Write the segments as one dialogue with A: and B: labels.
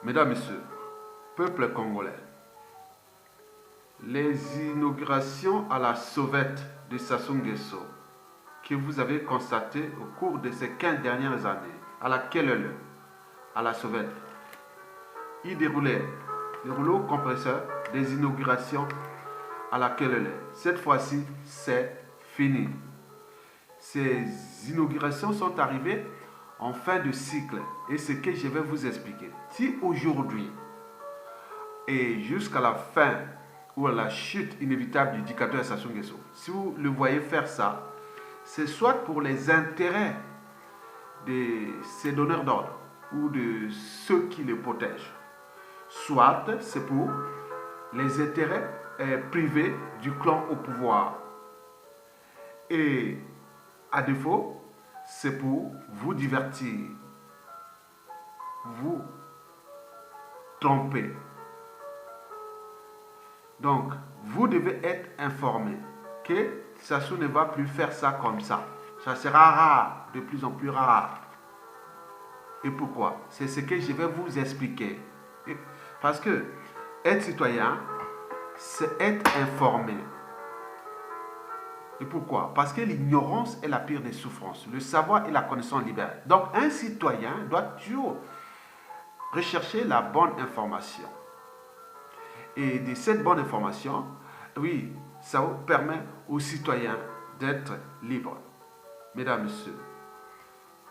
A: Mesdames, Messieurs, peuple congolais, les inaugurations à la sauvette de Sassou Nguesso que vous avez constatées au cours de ces 15 dernières années, à laquelle à la sauvette, il déroulait le rouleau compresseur des inaugurations à laquelle cette fois-ci, c'est fini. Ces inaugurations sont arrivées en fin de cycle et ce que je vais vous expliquer. Si aujourd'hui et jusqu'à la fin ou à la chute inévitable du dictateur Sassou Nguesso, si vous le voyez faire ça, c'est soit pour les intérêts de ses donneurs d'ordre ou de ceux qui le protègent, soit c'est pour les intérêts privés du clan au pouvoir. Et à défaut, c'est pour vous divertir, vous tromper. Donc, vous devez être informé que Sassou ne va plus faire ça comme ça. Ça sera rare, de plus en plus rare. Et pourquoi? C'est ce que je vais vous expliquer. Parce que être citoyen, c'est être informé. Et pourquoi? Parce que l'ignorance est la pire des souffrances. Le savoir et la connaissance libèrent. Donc, un citoyen doit toujours rechercher la bonne information. Et de cette bonne information, oui, ça permet aux citoyens d'être libres. Mesdames, Messieurs,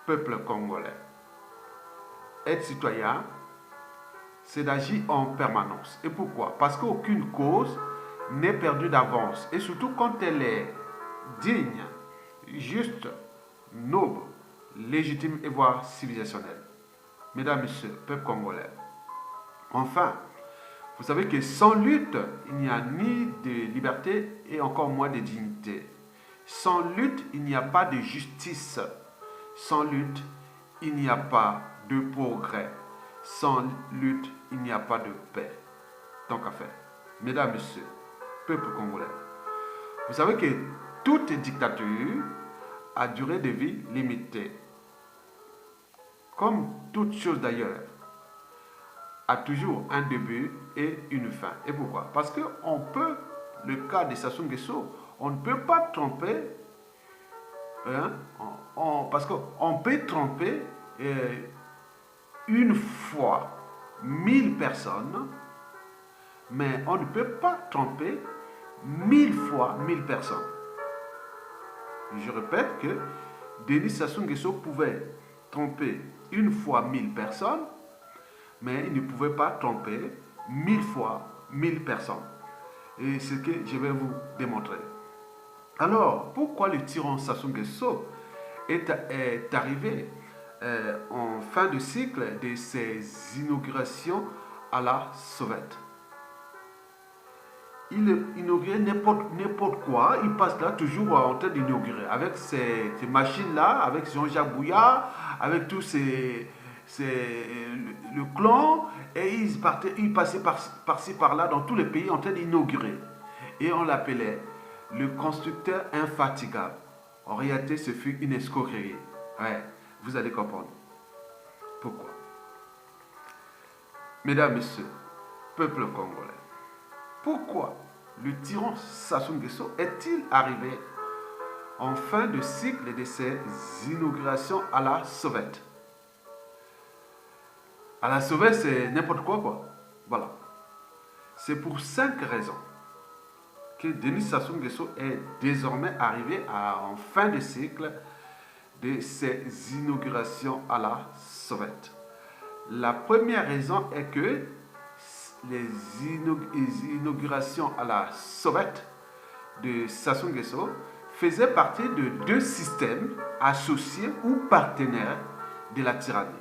A: peuple congolais, être citoyen, c'est d'agir en permanence. Et pourquoi? Parce qu'aucune cause n'est perdue d'avance. Et surtout quand elle est digne, juste, noble, légitime et voire civilisationnelle. Mesdames, Messieurs, peuple congolais, enfin, vous savez que sans lutte, il n'y a ni de liberté et encore moins de dignité. Sans lutte, il n'y a pas de justice. Sans lutte, il n'y a pas de progrès. Sans lutte, il n'y a pas de paix. Donc à faire. Mesdames, Messieurs, peuple congolais, vous savez que toute dictature a durée de vie limitée. Comme toute chose d'ailleurs, a toujours un début et une fin. Et pourquoi? Parce que on peut, le cas de Sassou Nguesso, on ne peut pas tromper, hein, parce qu'on peut tromper une fois 1000 personnes, mais on ne peut pas tromper 1000 fois 1000 personnes. Je répète que Denis Sassou Nguesso pouvait tromper une fois 1000 personnes, mais il ne pouvait pas tromper 1000 fois 1000 personnes. Et c'est ce que je vais vous démontrer. Alors, pourquoi le tyran Sassou Nguesso est arrivé en fin de cycle de ses inaugurations à la sauvette? Il inaugurait n'importe quoi, il passe là toujours en train d'inaugurer, avec ces machines-là, avec Jean-Jacques Bouillard, avec tous le clan, et il passait par-ci par-là dans tous les pays en train d'inaugurer. Et on l'appelait le constructeur infatigable. En réalité, ce fut une escroquerie. Ouais, vous allez comprendre. Pourquoi? Mesdames, Messieurs, peuple congolais, pourquoi le tyran Sassou Nguesso est-il arrivé en fin de cycle de ses inaugurations à la sauvette? À la sauvette, c'est n'importe quoi. Voilà. C'est pour 5 raisons que Denis Sassou Nguesso est désormais arrivé en fin de cycle de ses inaugurations à la sauvette. La première raison est que les inaugurations à la sauvette de Sassou Nguesso faisaient partie de 2 systèmes associés ou partenaires de la tyrannie.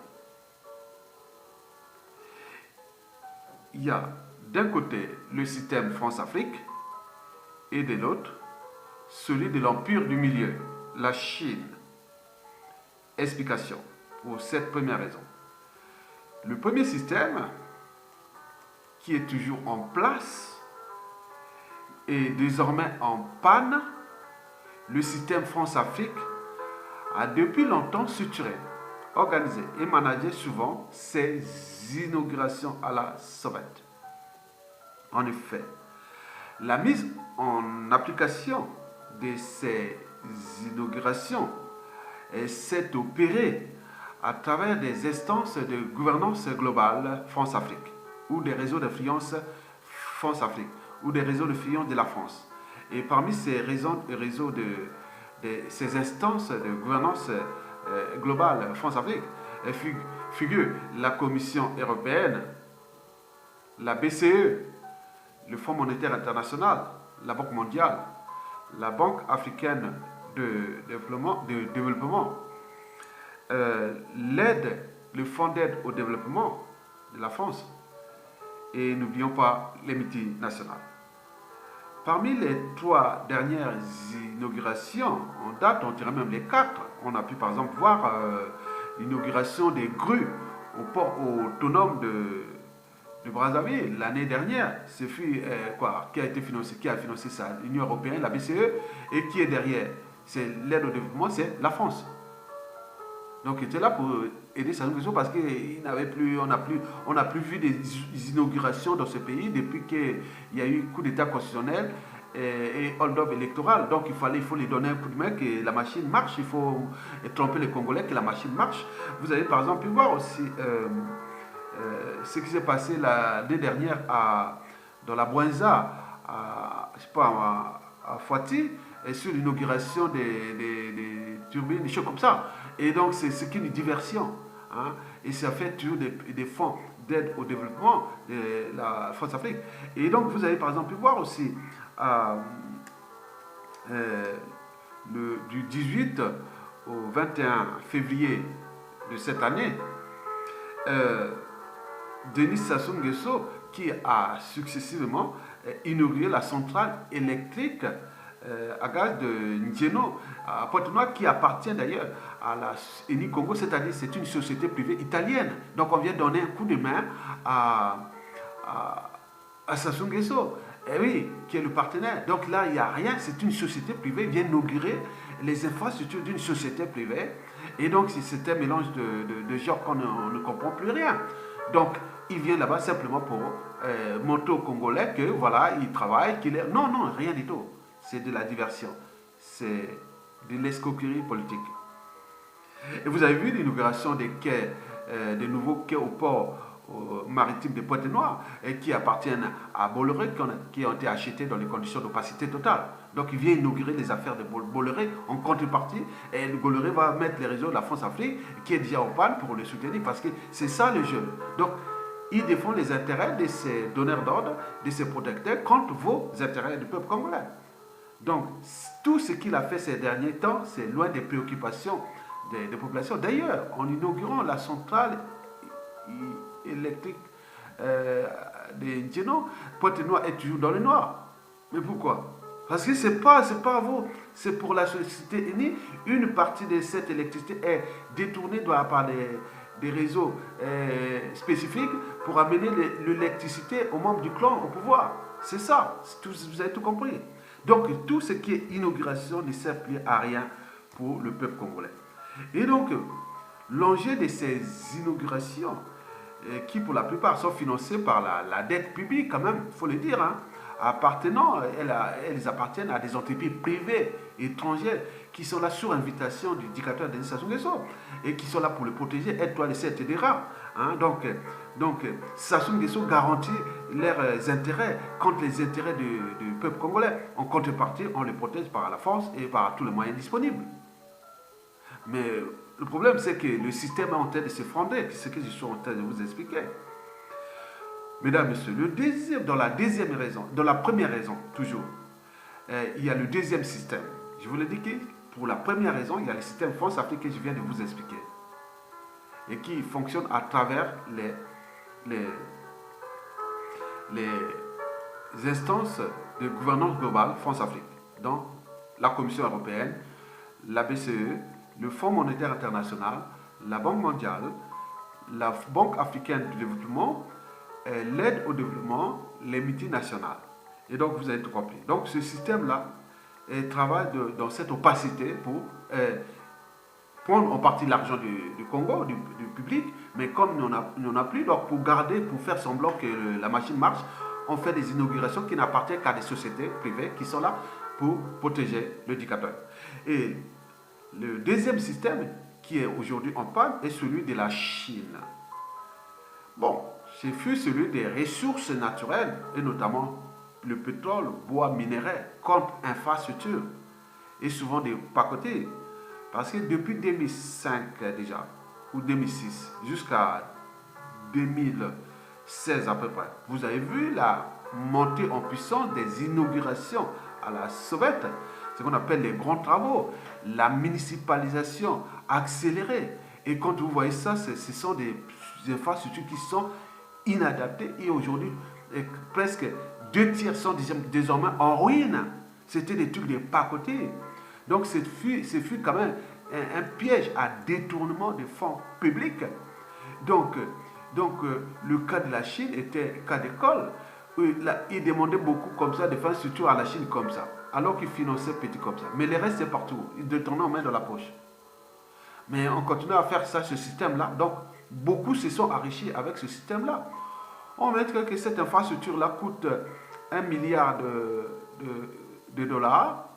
A: Il y a d'un côté le système France-Afrique et de l'autre celui de l'Empire du Milieu, la Chine. Explication pour cette première raison. Le premier système, qui est toujours en place, est désormais en panne. Le système France-Afrique a depuis longtemps suturé organiser et manager souvent ces inaugurations à la sauvette. En effet, la mise en application de ces inaugurations s'est opérée à travers des instances de gouvernance globale France-Afrique ou des réseaux d'influence France-Afrique ou des réseaux d'influence de la France. Et parmi ces ces instances de gouvernance globale France-Afrique figure la Commission européenne, la BCE, le Fonds monétaire international, la Banque mondiale, la Banque africaine de développement, le Fonds d'aide au développement de la France, et n'oublions pas les multinationales. Parmi les 3 dernières inaugurations, en date, on dirait même les 4, on a pu par exemple voir l'inauguration des grues au port autonome de Brazzaville l'année dernière. Ce fut qui a financé ça? L'Union européenne, la BCE, et qui est derrière? C'est l'aide au développement, c'est la France. Donc il était là pour aider Sassou Nguesso parce qu'on n'a plus vu des inaugurations dans ce pays depuis qu'il y a eu coup d'état constitutionnel et hold-up électoral. Donc il faut lui donner un coup de main, que la machine marche, il faut tromper les Congolais, que la machine marche. Vous avez par exemple pu voir aussi ce qui s'est passé l'année dernière dans la Bouenza, à Fouati, et sur l'inauguration des turbines, des choses comme ça. Et donc c'est qu'une diversion. Hein, et ça fait toujours des fonds d'aide au développement de la France-Afrique. Et donc vous avez par exemple pu voir aussi du 18 au 21 février de cette année, Denis Sassou Nguesso qui a successivement inauguré la centrale électrique à gaz de Njeno à Pointe-Noire, qui appartient d'ailleurs à la Eni Congo, c'est-à-dire c'est une société privée italienne. Donc on vient donner un coup de main à Sassou Nguesso, et oui, qui est le partenaire. Donc là, il n'y a rien, c'est une société privée, vient inaugurer les infrastructures d'une société privée. Et donc c'est un mélange de genres qu'on ne comprend plus rien. Donc il vient là-bas simplement pour montrer aux Congolais que voilà, il travaille, qu'il est... Non, rien du tout. C'est de la diversion. C'est de l'escroquerie politique. Et vous avez vu l'inauguration des quais, des nouveaux quais au port maritime de Pointe-Noire, qui appartiennent à Bolloré, qui ont été achetés dans les conditions d'opacité totale. Donc il vient inaugurer les affaires de Bolloré en contrepartie, et Bolloré va mettre les réseaux de la France-Afrique, qui est déjà en panne, pour le soutenir, parce que c'est ça le jeu. Donc il défend les intérêts de ses donneurs d'ordre, de ses protecteurs, contre vos intérêts du peuple congolais. Donc, tout ce qu'il a fait ces derniers temps, c'est loin des préoccupations des populations. D'ailleurs, en inaugurant la centrale électrique de Njeno, Pointe-Noire est toujours dans le noir. Mais pourquoi? Parce que c'est pas vous, c'est pour la société Eni. Une partie de cette électricité est détournée par des réseaux spécifiques pour amener l'électricité aux membres du clan au pouvoir. C'est ça, vous avez tout compris. Donc tout ce qui est inauguration ne sert plus à rien pour le peuple congolais. Et donc l'enjeu de ces inaugurations, qui pour la plupart sont financées par la dette publique quand même, il faut le dire, hein, elles appartiennent à des entreprises privées étrangères qui sont là sur invitation du dictateur Denis Sassou Nguesso et qui sont là pour le protéger, être etc. Hein, donc Sassou Nguesso garantit leurs intérêts contre les intérêts du peuple congolais. En contrepartie, on les protège par la force et par tous les moyens disponibles. Mais le problème, c'est que le système est en train de s'effondrer, c'est ce que je suis en train de vous expliquer. Mesdames, Messieurs, dans la première raison, toujours, il y a le deuxième système. Je vous l'ai dit que pour la première raison, il y a le système France-Afrique que je viens de vous expliquer. Et qui fonctionne à travers les instances de gouvernance globale France-Afrique. Donc, la Commission européenne, la BCE, le Fonds monétaire international, la Banque mondiale, la Banque africaine de développement, l'aide au développement, les multinationales. Et donc, vous avez tout compris. Donc, ce système-là travaille dans cette opacité pour prendre en partie l'argent du Congo, du public, mais comme il n'y en a plus, donc pour garder, pour faire semblant que la machine marche, on fait des inaugurations qui n'appartiennent qu'à des sociétés privées qui sont là pour protéger le dictateur. Et le deuxième système qui est aujourd'hui en panne est celui de la Chine. Bon, ce fut celui des ressources naturelles et notamment le pétrole, bois, minerais comme infrastructure et souvent des pacotés. Parce que depuis 2005 déjà, ou 2006, jusqu'à 2016 à peu près, vous avez vu la montée en puissance des inaugurations à la sauvette, ce qu'on appelle les grands travaux, la municipalisation accélérée. Et quand vous voyez ça, ce sont des infrastructures qui sont inadaptées et aujourd'hui, presque 2 tiers sont désormais en ruine. C'était des trucs de pacotés. Donc, ce fut quand même un piège à détournement des fonds publics. Donc, le cas de la Chine était cas d'école. Ils demandaient beaucoup comme ça, des infrastructures à la Chine comme ça, alors qu'ils finançaient petit comme ça. Mais les restes, c'est partout. Ils détournaient en main dans la poche. Mais on continue à faire ça, ce système-là. Donc, beaucoup se sont enrichis avec ce système-là. On va mettre que cette infrastructure-là coûte 1 milliard de dollars.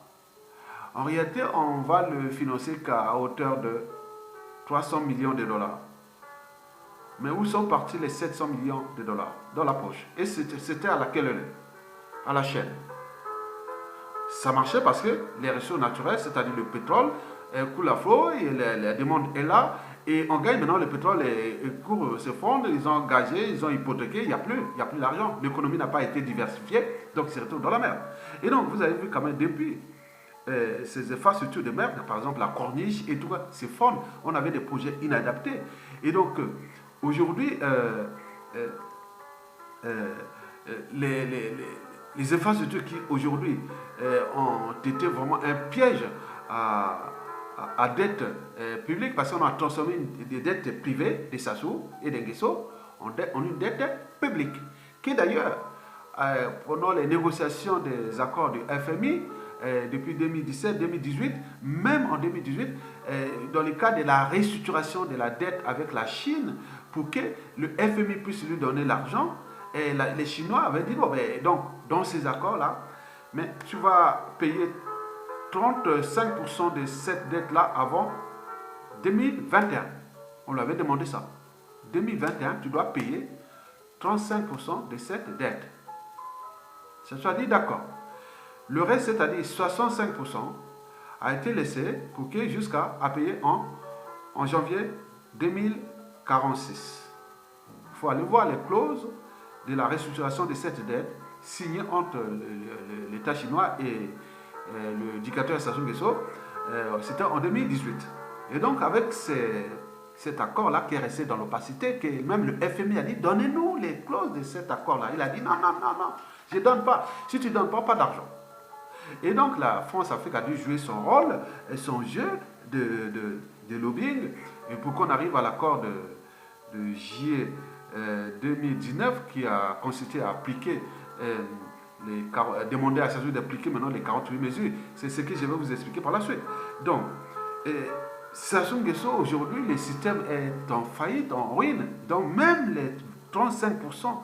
A: En réalité, on va le financer qu'à hauteur de 300 millions de dollars. Mais où sont partis les 700 millions de dollars? Dans la poche. Et c'était à laquelle? À la chaîne. Ça marchait parce que les ressources naturelles, c'est-à-dire le pétrole, coule à flot, et la demande est là, et on gagne maintenant le pétrole, court se fondre, ils ont engagé, ils ont hypothéqué, il n'y a plus d'argent. L'économie n'a pas été diversifiée, donc c'est retrouve dans la mer. Et donc, vous avez vu quand même depuis ces infrastructures de mer, par exemple la corniche et tout, s'effondrent. On avait des projets inadaptés. Et donc, aujourd'hui, les infrastructures qui aujourd'hui ont été vraiment un piège à dette publique, parce qu'on a transformé des dettes privées, des Sassou et des Nguesso, en une dette publique, qui d'ailleurs, pendant les négociations des accords du FMI, depuis 2017-2018, même en 2018, dans le cas de la restructuration de la dette avec la Chine, pour que le FMI puisse lui donner l'argent, les Chinois avaient dit, bon, ben, donc, dans ces accords-là, mais tu vas payer 35% de cette dette-là avant 2021. On lui avait demandé ça. 2021, tu dois payer 35% de cette dette. Ça soit dit d'accord. Le reste, c'est-à-dire 65%, a été laissé pour que jusqu'à payer en janvier 2046. Il faut aller voir les clauses de la restructuration de cette dette signée entre l'État chinois et le dictateur Sassou Nguesso. C'était en 2018. Et donc, avec cet accord-là qui est resté dans l'opacité, que même le FMI a dit, donnez-nous les clauses de cet accord-là. Il a dit, non, je ne donne pas. Si tu ne donnes pas, pas d'argent. Et donc la France-Afrique a dû jouer son rôle et son jeu de lobbying et pour qu'on arrive à l'accord de juillet 2019 qui a consisté à appliquer, demander à Sassou d'appliquer maintenant les 48 mesures. C'est ce que je vais vous expliquer par la suite. Donc, Sassou Nguesso, aujourd'hui, le système est en faillite, en ruine. Donc même les 35%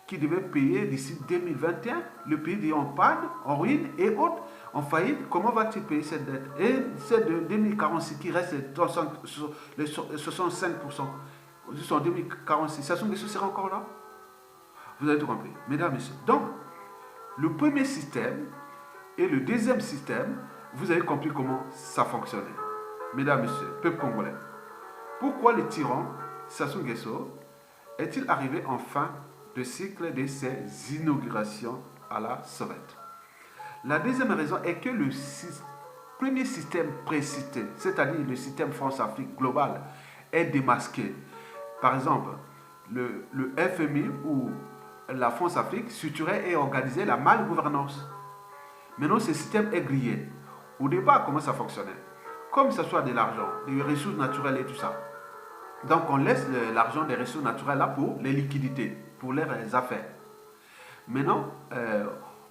A: qui devait payer d'ici 2021, le pays est en panne, en ruine et autres, en faillite. Comment va-t-il payer cette dette? Et c'est de 2046 qui reste les 65%. Jusqu'en 2046, Sassou Nguesso sera encore là? Vous avez tout compris, mesdames et messieurs. Donc, le premier système et le deuxième système, vous avez compris comment ça fonctionnait. Mesdames et messieurs, peuple congolais, pourquoi le tyran Sassou Nguesso est-il arrivé en fin de cycle de ces inaugurations à la sauvette? La deuxième raison est que le premier système précité, c'est-à-dire le système France-Afrique global, est démasqué. Par exemple, le FMI ou la France-Afrique structurait et organisait la malgouvernance. Maintenant, ce système est grillé. Au départ, comment ça fonctionnait? Comme ce soit de l'argent, des ressources naturelles et tout ça. Donc, on laisse l'argent des ressources naturelles là pour les liquidités, pour les affaires. Maintenant,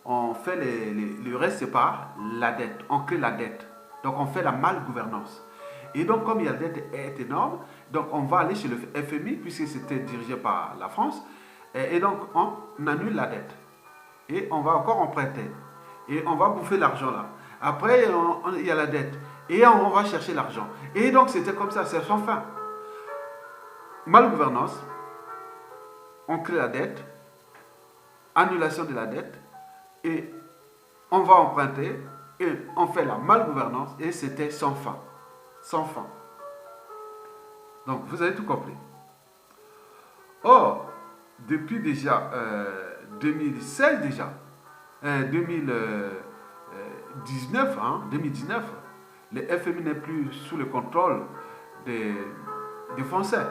A: on fait le reste, c'est par la dette. On crée la dette. Donc, on fait la malgouvernance. Et donc, comme la dette est énorme, donc on va aller chez le FMI, puisque c'était dirigé par la France, et donc on annule la dette. Et on va encore emprunter. Et on va bouffer l'argent là. Après, il y a la dette. Et on va chercher l'argent. Et donc, c'était comme ça, c'est sans fin. Malgouvernance, on crée la dette, annulation de la dette, et on va emprunter, et on fait la malgouvernance, et c'était sans fin. Sans fin. Donc, vous avez tout compris. Or, depuis déjà 2016 déjà, 2019, le FMI n'est plus sous le contrôle des Français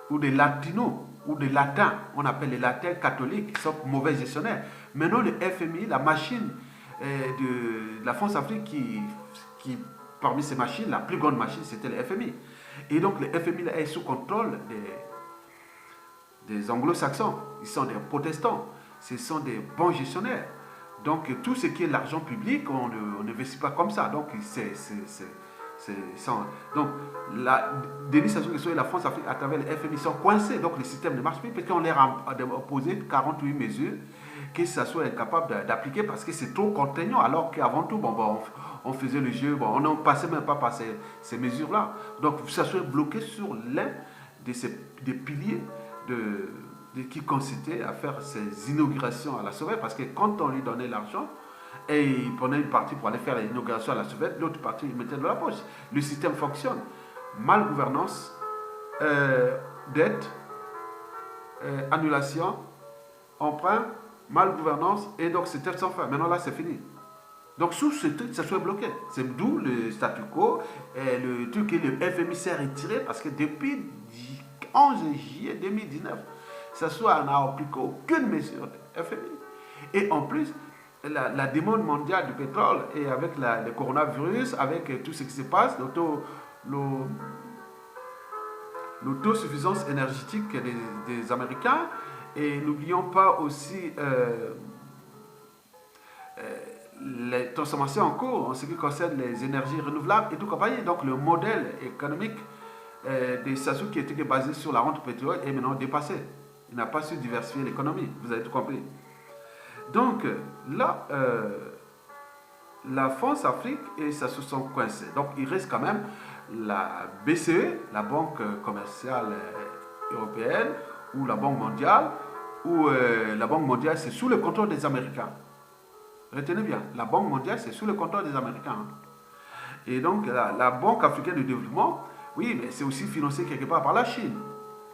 A: ou des Latinos ou des Latins. On appelle les Latins catholiques qui sont mauvais gestionnaires. Maintenant, le FMI, la machine de la France-Afrique qui, parmi ces machines, la plus grande machine, c'était le FMI. Et donc, le FMI est sous contrôle des anglo-saxons. Ils sont des protestants. Ce sont des bons gestionnaires. Donc, tout ce qui est l'argent public, on n'investit pas comme ça. Donc, donc Denis Sassou Nguesso et la France-Afrique, à travers le FMI, sont coincés. Donc, le système ne marche plus parce qu'on leur a opposé 48 mesures que Sassou est incapable d'appliquer parce que c'est trop contraignant. Alors qu'avant tout, on faisait le jeu, on ne passait même pas par ces mesures-là. Donc, Sassou est bloqué sur l'un des piliers qui consistait à faire ses inaugurations à la sauvette, parce que quand on lui donnait l'argent, et il prenait une partie pour aller faire l'inauguration à la sauvette, l'autre partie il mettait dans la poche. Le système fonctionne. Malgouvernance, dette, annulation, emprunt, malgouvernance, et donc c'était sans fin. Maintenant là c'est fini. Donc sous ce truc, ça soit bloqué. C'est d'où le statu quo, le truc que le FMI s'est retiré, parce que depuis 11 juillet 2019, ça soit n'a appliqué aucune mesure de FMI. Et en plus, la demande mondiale du pétrole, et avec le coronavirus, avec tout ce qui se passe, l'autosuffisance énergétique des Américains, et n'oublions pas aussi les transformations en cours en ce qui concerne les énergies renouvelables et tout compagnie. Donc le modèle économique de Sassou, qui était basé sur la rente pétrole, est maintenant dépassé. Il n'a pas su diversifier l'économie, vous avez tout compris. Donc là, la France-Afrique et ça se sont coincés. Donc il reste quand même la BCE, la Banque commerciale européenne, ou la Banque mondiale, où la Banque mondiale c'est sous le contrôle des Américains. Retenez bien, la Banque mondiale c'est sous le contrôle des Américains. Et donc la Banque africaine de développement, oui, mais c'est aussi financé quelque part par la Chine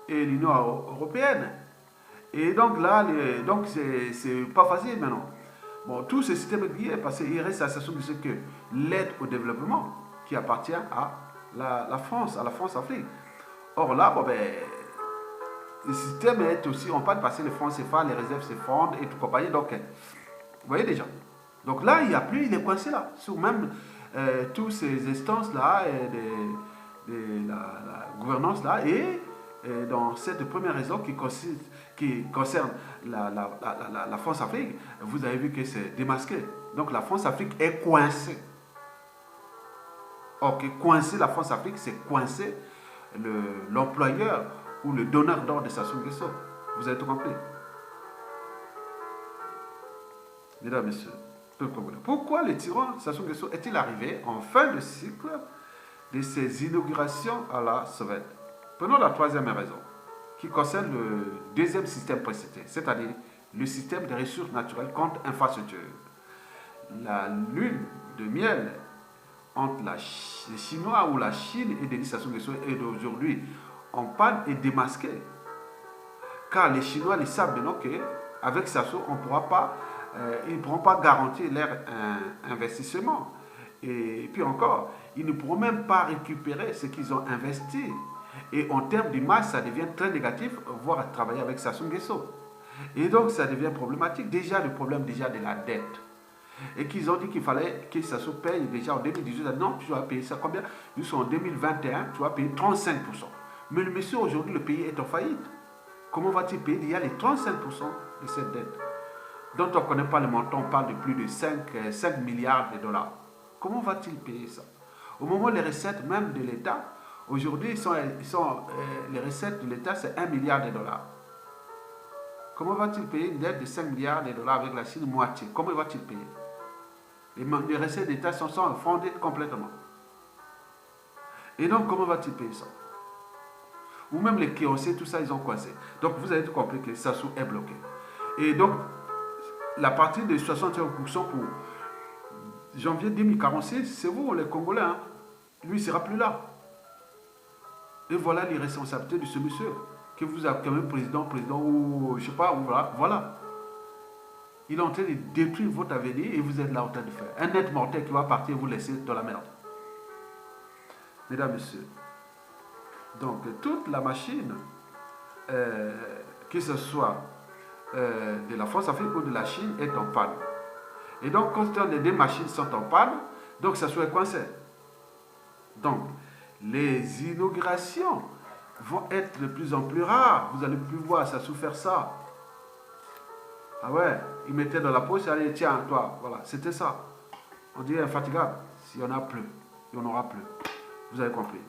A: et l'Union européenne. Et donc là, c'est pas facile maintenant. Bon, tout ce système est lié parce qu'il reste à Sassou Nguesso que l'aide au développement qui appartient à la France, à la France-Afrique. Or là, le système est aussi, on parle de passer les francs CFA, les réserves s'effondrent et tout compagnie. Donc, vous voyez déjà. Donc là, il n'y a plus, il est coincé là, sur même toutes ces instances-là, de la gouvernance là, et dans cette première raison qui concerne la France-Afrique, vous avez vu que c'est démasqué. Donc la France-Afrique est coincée. Or, que coincer la France-Afrique, c'est coincer l'employeur ou le donneur d'ordre de Sassou Nguesso. Vous avez tout compris. Mesdames, Messieurs, pourquoi le tyran Sassou Nguesso est-il arrivé en fin de cycle de ses inaugurations à la sauvette? Prenons la troisième raison, qui concerne le deuxième système précédent, c'est-à-dire le système des ressources naturelles contre infrastructure. La lune de miel entre les Chinois ou la Chine et Denis Sassou Nguesso est d'aujourd'hui en panne et démasquée. Car les Chinois le savent maintenant qu'avec Sassou, ils ne pourront pas garantir leur investissement. Et puis encore, ils ne pourront même pas récupérer ce qu'ils ont investi. Et en termes d'image, ça devient très négatif, voire travailler avec Sassou Nguesso. Et donc, ça devient problématique. Déjà, le problème de la dette. Et qu'ils ont dit qu'il fallait que Sassou paye déjà en 2018. Non, tu vas payer ça combien? Nous sommes en 2021, tu vas payer 35%. Mais le monsieur, aujourd'hui, le pays est en faillite. Comment va-t-il payer déjà les 35% de cette dette, dont on ne connaît pas le montant? On parle de plus de 5 milliards de dollars. Comment va-t-il payer ça? Au moment où les recettes même de l'État, aujourd'hui, les recettes de l'État, c'est 1 milliard de dollars. Comment va-t-il payer une dette de 5 milliards de dollars avec la Chine moitié? Comment va-t-il payer? Les recettes d'État sont fondées complètement. Et donc, comment va-t-il payer ça? Ou même les créanciers, tout ça, ils ont coincé. Donc, vous avez compris que Sassou est bloqué. Et donc, la partie de 61% pour janvier 2046, c'est vous, les Congolais. Hein? Lui, il ne sera plus là. Et voilà l'irresponsabilité de ce monsieur, que vous avez comme président, ou je ne sais pas, ou voilà. Il est en train de détruire votre avenir et vous êtes là en train de faire. Un être mortel qui va partir et vous laisser dans la merde. Mesdames, Messieurs, donc toute la machine, que ce soit de la France-Afrique ou de la Chine, est en panne. Et donc, quand les deux machines sont en panne, donc ça soit coincé. Donc, les inaugurations vont être de plus en plus rares. Vous allez plus voir ça faire ça. Ah ouais, il mettait dans la poche, allez, tiens, toi, voilà, c'était ça. On dit infatigable, s'il n'y en a plus, il n'y en aura plus. Vous avez compris.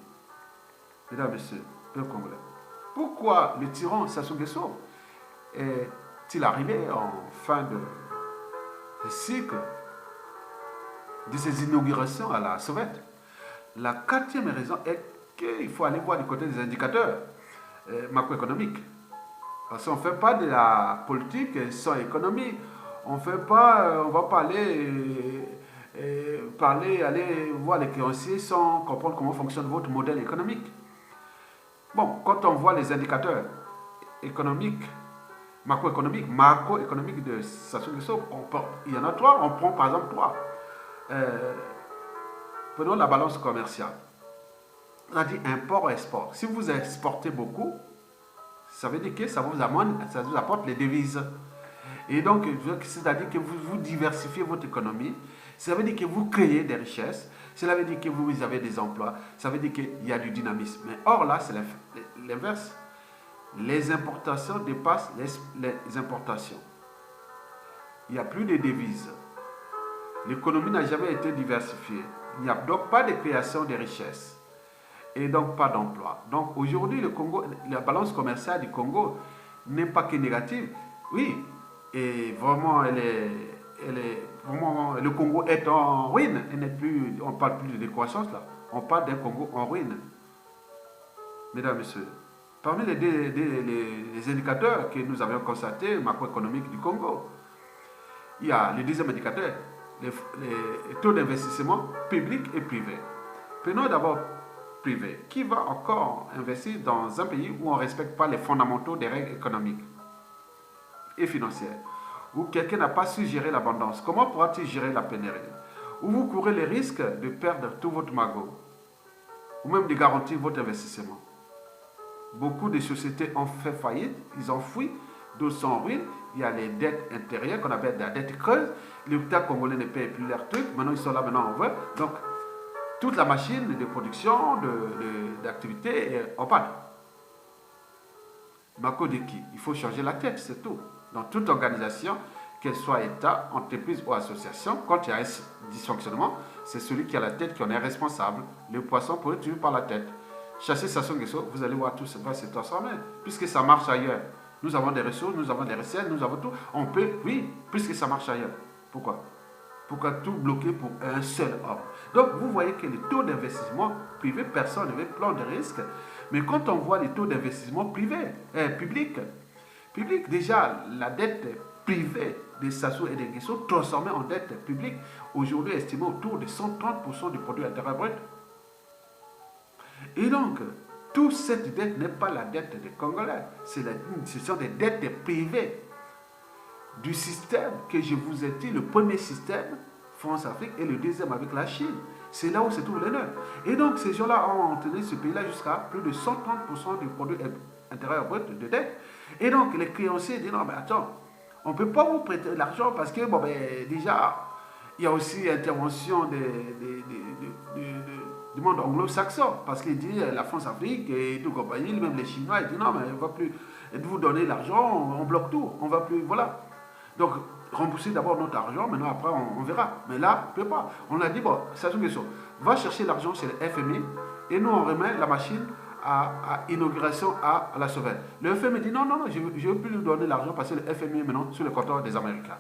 A: Mesdames, Messieurs, peuple congolais. Pourquoi le tyran Sassou Nguesso est-il arrivé en fin de cycle de ces inaugurations à la Soviet? La quatrième raison est qu'il faut aller voir du côté des indicateurs macroéconomiques. Parce qu'on ne fait pas de la politique sans économie. On ne va pas aller voir les créanciers sans comprendre comment fonctionne votre modèle économique. Bon, quand on voit les indicateurs économiques, macroéconomiques de Sassou Nguesso, il y en a trois, on prend par exemple trois. Prenons la balance commerciale. On a dit import-export. Si vous exportez beaucoup, ça veut dire que ça vous apporte les devises. Et donc, c'est-à-dire que vous diversifiez votre économie. Ça veut dire que vous créez des richesses. Cela veut dire que vous avez des emplois. Ça veut dire qu'il y a du dynamisme. Mais or là, c'est l'inverse. Les importations dépassent les importations. Il n'y a plus de devises. L'économie n'a jamais été diversifiée. Il n'y a donc pas de création de richesses. Et donc pas d'emploi. Donc aujourd'hui, le Congo, la balance commerciale du Congo n'est pas que négative. Oui, et vraiment, vraiment, le Congo est en ruine. On ne parle plus de décroissance là. On parle d'un Congo en ruine. Mesdames, Messieurs, parmi les indicateurs que nous avions constatés macroéconomiques du Congo, il y a le deuxième indicateur, les taux d'investissement public et privé. Prenons d'abord privé. Qui va encore investir dans un pays où on ne respecte pas les fondamentaux des règles économiques et financières, où quelqu'un n'a pas su gérer l'abondance? Comment pourra-t-il gérer la pénurie? Où vous courez le risque de perdre tout votre magot, ou même de garantir votre investissement. Beaucoup de sociétés ont fait faillite, ils ont fui, d'autres sont en ruine. Il y a les dettes intérieures qu'on appelle la dette creuse. L'État congolais ne paye plus leurs trucs. Maintenant, ils sont là, maintenant on veut. Donc, toute la machine de production, d'activité est en panne. Marco de qui? Il faut changer la tête, c'est tout. Dans toute organisation, qu'elle soit État, entreprise ou association, quand il y a un dysfonctionnement, c'est celui qui a la tête qui en est responsable. Le poisson pourrait tuer par la tête. Chassez Sassou Nguesso, vous allez voir tout ça va se transformer. Puisque ça marche ailleurs. Nous avons des ressources, nous avons des recettes, nous avons tout. On peut, oui, puisque ça marche ailleurs. Pourquoi? Pourquoi tout bloquer pour un seul homme? Donc, vous voyez que les taux d'investissement privé, personne ne veut prendre de risques. Mais quand on voit les taux d'investissement public, déjà, la dette privée de Sassou et de Nguesso transformée en dette publique, aujourd'hui estimée autour de 130% du produit intérieur brut. Et donc, toute cette dette n'est pas la dette des Congolais, ce sont des dettes privées du système que je vous ai dit, le premier système, France-Afrique, et le deuxième avec la Chine. C'est là où se trouvent les nœuds. Et donc, ces gens-là ont entraîné ce pays-là jusqu'à plus de 130% du produit intérieur brut de dette. Et donc, les créanciers disent, non, mais attends, on ne peut pas vous prêter l'argent parce que, bon, ben, déjà, il y a aussi intervention du monde anglo-saxon, parce qu'il dit la France-Afrique et tout compagnie, même les Chinois, ils disent non, mais on ne va plus vous donner l'argent, on bloque tout, on ne va plus, voilà. Donc, rembourser d'abord notre argent, maintenant après on verra. Mais là, on ne peut pas. On a dit, bon, Sassou Nguesso, va chercher l'argent chez le FMI et nous on remet la machine à inauguration à la Sauvette. Le FMI dit, non, je ne veux plus lui donner l'argent parce que le FMI est maintenant sur le compteur des Américains.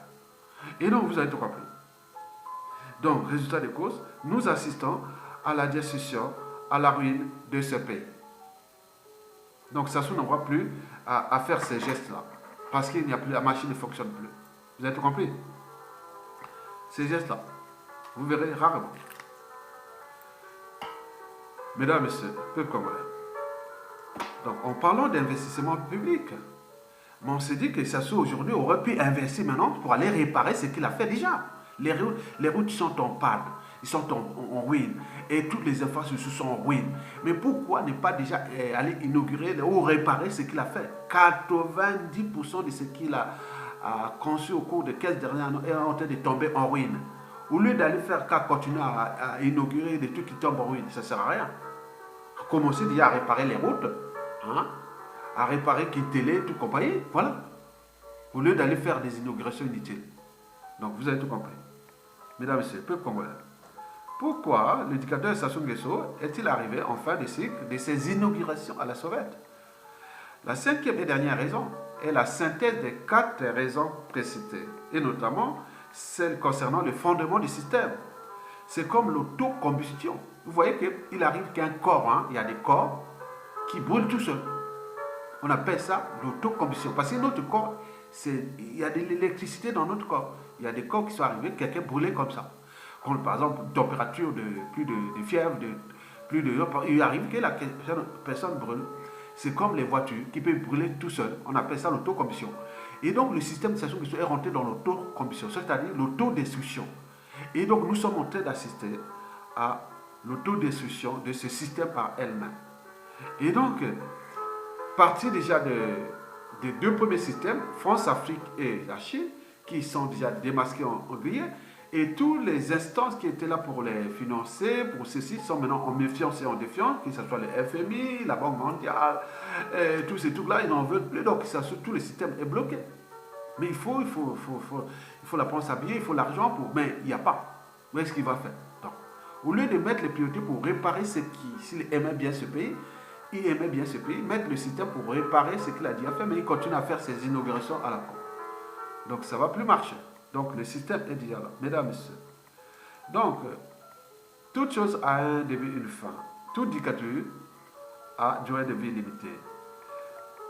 A: Et donc, vous avez tout compris. Donc, résultat des causes, nous assistons à la destruction, à la ruine de ce pays. Donc, Sassou n'en voit plus à faire ces gestes-là. Parce qu'il n'y a plus, la machine ne fonctionne plus. Vous avez tout compris? Ces gestes-là, vous verrez rarement. Mesdames, Messieurs, peuple congolais. Donc, en parlant d'investissement public, mais on s'est dit que Sassou aujourd'hui aurait pu investir maintenant pour aller réparer ce qu'il a fait déjà. Les routes sont en panne, ils sont en ruine, et toutes les infrastructures sont en ruine. Mais pourquoi ne pas déjà aller inaugurer ou réparer ce qu'il a fait? 90% de ce qu'il a conçu au cours des 15 dernières années est en train de tomber en ruine. Au lieu d'aller faire qu'à continuer à inaugurer des trucs qui tombent en ruine, ça ne sert à rien. Commencer déjà à réparer les routes, hein, à réparer Kitélé, tout compagnie, voilà. Au lieu d'aller faire des inaugurations inutiles. Donc vous avez tout compris. Mesdames et messieurs, peuple congolais. Pourquoi le dictateur Sassou Nguesso est-il arrivé en fin de cycle de ses inaugurations à la Sauvette? La cinquième et dernière raison est la synthèse des 4 raisons précitées, et notamment celle concernant le fondement du système. C'est comme l'autocombustion. Vous voyez qu'il arrive qu'un corps, hein, il y a des corps qui brûlent tout seuls. On appelle ça l'autocombustion. Parce que notre corps, il y a de l'électricité dans notre corps. Il y a des corps qui sont arrivés, quelqu'un brûlé comme ça. Comme par exemple, température de plus de fièvre, il arrive que la personne brûle. C'est comme les voitures qui peuvent brûler tout seul. On appelle ça l'autocombustion. Et donc, le système de Sassou Nguesso est rentré dans l'autocombustion, c'est-à-dire l'autodestruction. Et donc, nous sommes en train d'assister à l'autodestruction de ce système par elle-même. Et donc, partir déjà des 2 premiers systèmes, France, Afrique et la Chine, qui sont déjà démasqués en Guyane, et toutes les instances qui étaient là pour les financer, pour ceci, sont maintenant en méfiance et en défiance, que ce soit le FMI, la Banque mondiale, tous ces trucs-là, ils n'en veulent plus, donc tout le système est bloqué. Mais il faut la prendre s'habiller, il faut l'argent, mais il n'y a pas. Où est-ce qu'il va faire? Donc, au lieu de mettre les priorités pour réparer ce s'il aimait bien ce pays, il aimait bien ce pays, mettre le système pour réparer ce qu'il a dit à faire, mais il continue à faire ses inaugurations à la con. Donc ça ne va plus marcher. Donc le système est déjà là, mesdames et messieurs. Donc, toute chose a un début et une fin. Toute dictature a durée de vie limitée.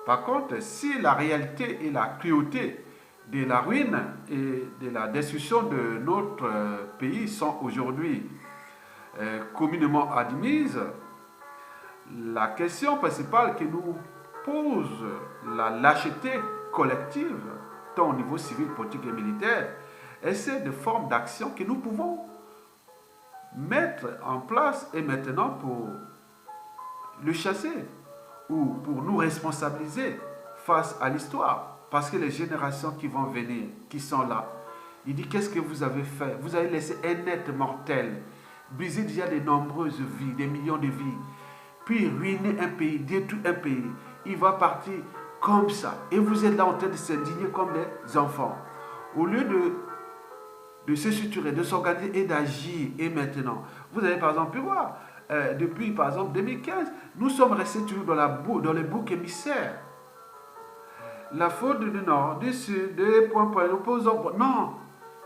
A: Par contre, si la réalité et la cruauté de la ruine et de la destruction de notre pays sont aujourd'hui communément admises, la question principale que nous pose la lâcheté collective, tant au niveau civil, politique et militaire, est celle de formes d'action que nous pouvons mettre en place et maintenant pour le chasser ou pour nous responsabiliser face à l'histoire. Parce que les générations qui vont venir, qui sont là, il dit qu'est-ce que vous avez fait? Vous avez laissé un être mortel, briser déjà de nombreuses vies, des millions de vies, puis ruiner un pays, détruire un pays. Il va partir comme ça. Et vous êtes là en train de s'indigner comme des enfants. Au lieu de se structurer, de s'organiser et d'agir, et maintenant, vous avez par exemple pu voir, depuis par exemple 2015, nous sommes restés toujours dans les boucs émissaires. La faute du nord, du sud, des points, nous posons. Non,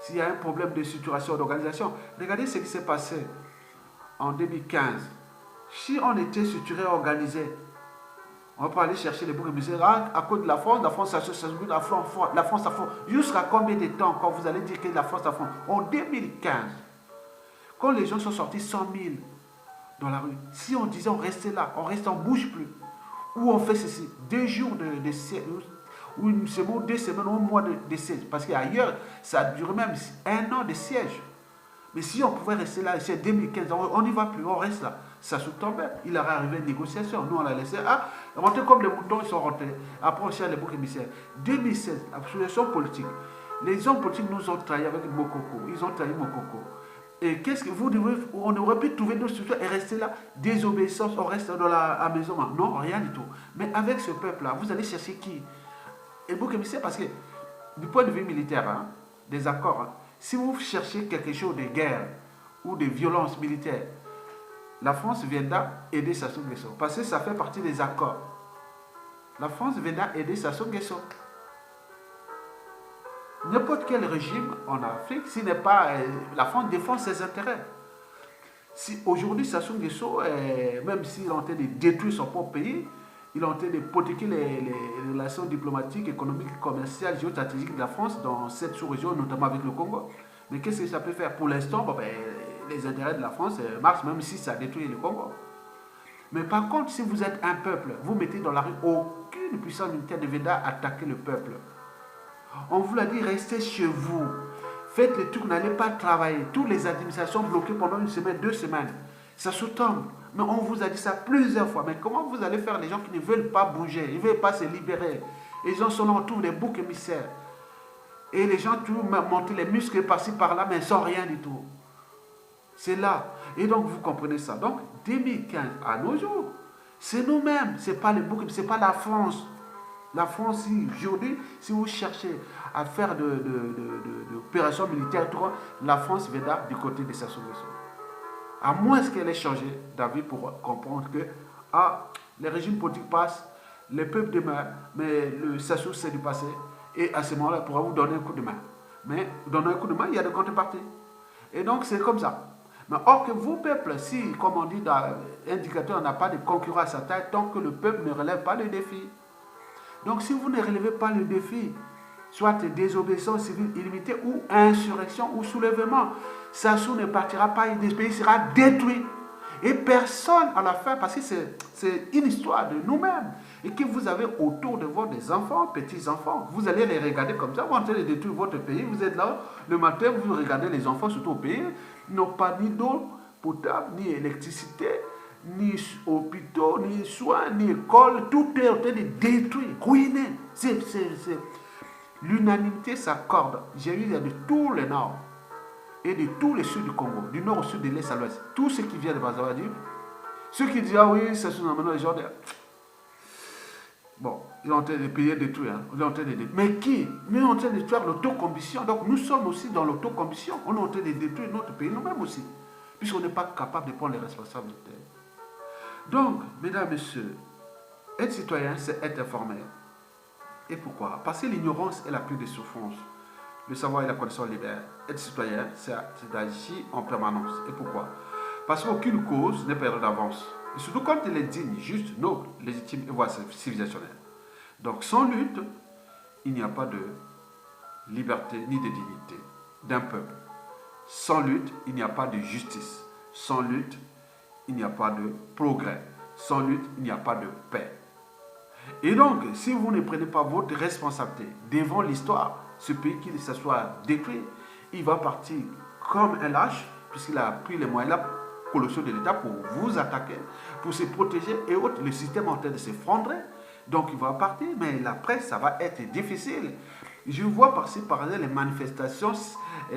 A: s'il y a un problème de structuration, d'organisation, regardez ce qui s'est passé en 2015. Si on était structuré, organisé, on peut aller chercher les boucs émissaires à cause de la France s'ajoute, la France, jusqu'à combien de temps quand vous allez dire que la France. En 2015, quand les gens sont sortis 100 000 dans la rue, si on disait on restait là, on bouge plus, ou on fait ceci, 2 jours de siège, ou une semaine, 2 semaines, ou un mois de siège, parce qu'ailleurs, ça a duré même 1 an de siège. Mais si on pouvait rester là, c'est 2015, on n'y va plus, on reste là. Ça se tombait. Il aurait arrivé une négociation. Nous, on l'a laissé. Rentrer comme les moutons, ils sont rentrés. Après, on cherche les boucs émissaires. 2016, la situation politique. Les hommes politiques nous ont trahis avec Mokoko. Ils ont trahi Mokoko. Et qu'est-ce que on aurait pu trouver nos structures et rester là, désobéissance, on reste dans la maison. Non, rien du tout. Mais avec ce peuple-là, vous allez chercher qui? Et bouc émissaire, parce que, du point de vue militaire, hein, des accords. Hein. Si vous cherchez quelque chose de guerre ou de violence militaire, la France viendra aider Sassou Nguesso. Parce que ça fait partie des accords. La France viendra aider Sassou Nguesso. N'importe quel régime en Afrique, s'il n'est pas... la France défend ses intérêts. Si aujourd'hui Sassou Nguesso, même s'il est en train de détruire son propre pays, il est en train de hypothéquer les relations diplomatiques, économiques, commerciales, géostratégiques de la France dans cette sous-région, notamment avec le Congo. Mais qu'est-ce que ça peut faire? Pour l'instant, bon, les intérêts de la France marchent, même si ça détruit le Congo. Mais par contre, si vous êtes un peuple, vous mettez dans la rue, aucune puissance militaire ne viendra attaquer le peuple. On vous l'a dit, restez chez vous. Faites le truc, n'allez pas travailler. Toutes les administrations bloquées pendant une semaine, 2 semaines. Ça se tombe. Mais on vous a dit ça plusieurs fois. Mais comment vous allez faire les gens qui ne veulent pas bouger, ils ne veulent pas se libérer? Les gens sont là autour des boucs émissaires. Et les gens toujours monter les muscles par-ci par-là, mais sans rien du tout. C'est là. Et donc vous comprenez ça. Donc 2015 à nos jours, c'est nous-mêmes. Ce n'est pas les boucs, ce n'est pas la France. La France, aujourd'hui, si vous cherchez à faire d'opérations militaires, la France viendra du côté de Sassou Nguesso. À moins qu'elle ait changé d'avis pour comprendre que les régimes politiques passent, les peuples demeurent, mais le Sassou c'est du passé, et à ce moment-là, il pourra vous donner un coup de main. Mais donner un coup de main, il y a des contreparties. Et donc, c'est comme ça. Mais or que vous, peuple, si, comme on dit dans l'indicateur, n'a pas de concurrent à sa taille, tant que le peuple ne relève pas le défi. Donc, si vous ne relevez pas le défi, soit désobéissance civile illimitée ou insurrection ou soulèvement, Sassou ne partira pas et le pays sera détruit. Et personne à la fin, parce que c'est une histoire de nous-mêmes, et que vous avez autour de vous des enfants, petits-enfants, vous allez les regarder comme ça, vous êtes en train de détruire votre pays, vous êtes là, le matin, vous regardez les enfants, surtout au pays, n'ont pas ni d'eau potable, ni électricité, ni hôpitaux, ni soins, ni écoles, tout est en train de détruire, ruiner. L'unanimité s'accorde. J'ai eu de tous les nord et de tous les sud du Congo, du nord au sud, de l'est à l'ouest. Tous ceux qui viennent de Brazzaville, ceux qui disent, ah oui, c'est sous maintenant les gens de... Bon, ils sont en train de payer des trucs, hein. Ils sont en train de détruire. Mais qui? Nous sommes en train de détruire l'autocombustion. Donc nous sommes aussi dans l'autocombustion. On est en train de détruire notre pays, nous-mêmes aussi. Puisqu'on n'est pas capable de prendre les responsabilités. Donc, mesdames, messieurs, être citoyen, c'est être informé. Et pourquoi? Parce que l'ignorance est la plus des souffrances. Le savoir et la connaissance libèrent. Être citoyen, c'est d'agir en permanence. Et pourquoi? Parce qu'aucune cause n'est perdue d'avance. Et surtout quand elle est digne, juste, noble, légitime et voire civilisationnelle. Donc sans lutte, il n'y a pas de liberté ni de dignité d'un peuple. Sans lutte, il n'y a pas de justice. Sans lutte, il n'y a pas de progrès. Sans lutte, il n'y a pas de paix. Et donc, si vous ne prenez pas votre responsabilité devant l'histoire, ce pays qui se soit détruit, il va partir comme un lâche, puisqu'il a pris les moyens là colossaux de l'État pour vous attaquer, pour se protéger et autres. Le système est en train de s'effondrer, donc il va partir, mais après, ça va être difficile. Je vois par-ci, par-là, les manifestations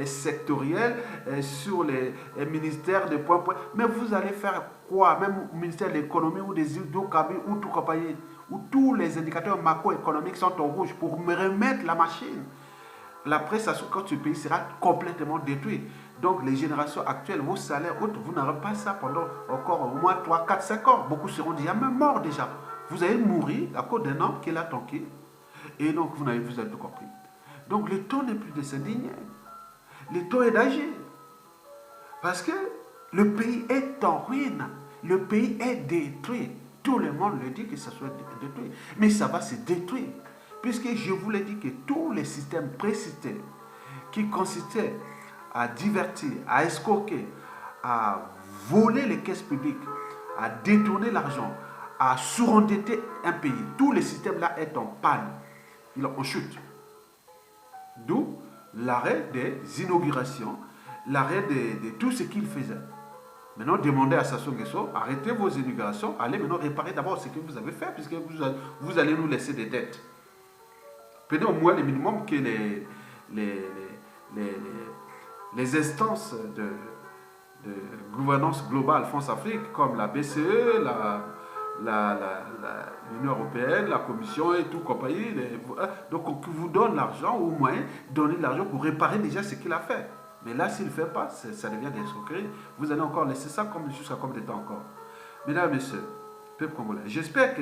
A: sectorielles sur les ministères de point. Mais vous allez faire quoi? Même au ministère de l'économie ou des îles d'Okabi ou tout compagnie, où tous les indicateurs macroéconomiques sont en rouge pour me remettre la machine. La presse, quand ce pays sera complètement détruit. Donc les générations actuelles, vos salaires autres, vous n'aurez pas ça pendant encore au moins 3, 4, 5 ans. Beaucoup seront déjà même morts déjà. Vous allez mourir à cause d'un homme qui est là tranquille. Et donc vous avez tout compris. Donc le temps n'est plus de s'indigner. Le temps est d'agir. Parce que le pays est en ruine. Le pays est détruit. Tout le monde le dit que ça soit détruit. Mais ça va se détruire. Puisque je vous l'ai dit que tous les systèmes précités qui consistaient à divertir, à escroquer, à voler les caisses publiques, à détourner l'argent, à surendetter un pays, tous les systèmes-là sont en panne. Ils sont en chute. D'où l'arrêt des inaugurations, l'arrêt de tout ce qu'ils faisaient. Maintenant, demandez à Sassou Nguesso, arrêtez vos inaugurations, allez maintenant réparer d'abord ce que vous avez fait, puisque vous allez nous laisser des dettes. Prenez au moins le minimum que les instances de gouvernance globale France-Afrique, comme la BCE, l'Union européenne, la Commission et tout compagnie, donc qui vous donne l'argent, ou au moins donner l'argent pour réparer déjà ce qu'il a fait. Mais là, s'il ne le fait pas, ça devient des escroqueries. Vous allez encore laisser ça jusqu'à combien de temps encore? Mesdames et messieurs, peuple congolais, j'espère que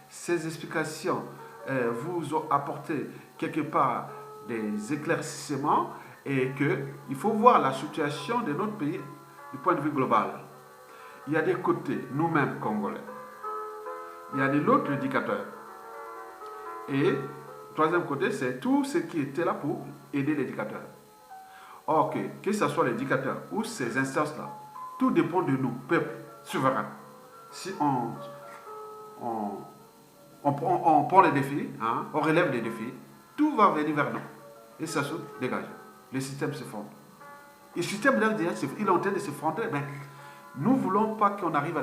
A: ces explications vous ont apporté quelque part des éclaircissements et qu'il faut voir la situation de notre pays du point de vue global. Il y a des côtés, nous-mêmes Congolais, il y a de l'autre éducateur. Et le troisième côté, c'est tout ce qui était là pour aider l'éducateur. Or, que ce soit l'éducateur ou ces instances-là, tout dépend de nous, peuple souverain. Si on prend les défis, hein, on relève les défis, tout va venir vers nous. Et ça se dégage. Le système se fonde. Le système, là, il est en train de se fonder. Mais nous ne voulons pas qu'on arrive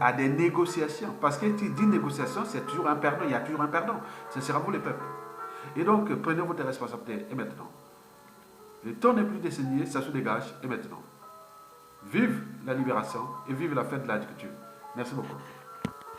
A: à des négociations. Parce que tu dis négociation, c'est toujours un perdant. Il y a toujours un perdant. Ce sera vous, les peuples. Et donc, prenez votre responsabilité. Et maintenant, le temps n'est plus décennié, ça se dégage. Et maintenant, vive la libération et vive la fête de l'agriculture. Merci beaucoup.